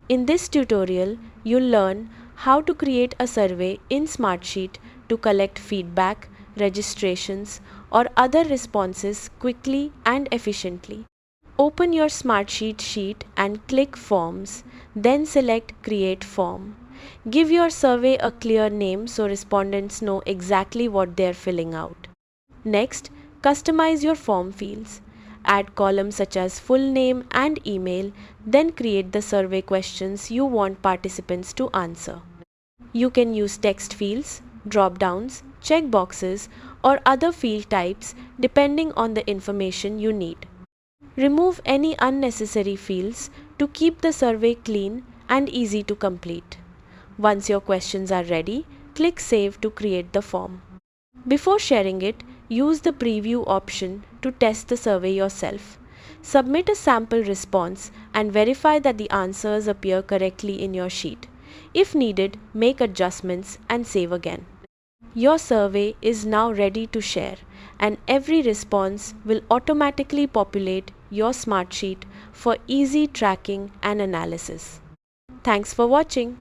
In this tutorial, you'll learn how to create a survey in Smartsheet to collect feedback, registrations, or other responses quickly and efficiently. Open your Smartsheet sheet and click Forms, then select Create Form. Give your survey a clear name so respondents know exactly what they're filling out. Next, customize your form fields. Add columns such as full name and email, then create the survey questions you want participants to answer. You can use text fields, drop-downs, checkboxes, or other field types depending on the information you need. Remove any unnecessary fields to keep the survey clean and easy to complete. Once your questions are ready, click Save to create the form. Before sharing it, use the preview option to test the survey yourself. Submit a sample response and verify that the answers appear correctly in your sheet. If needed, make adjustments and save again. Your survey is now ready to share, and every response will automatically populate your Smartsheet for easy tracking and analysis. Thanks for watching.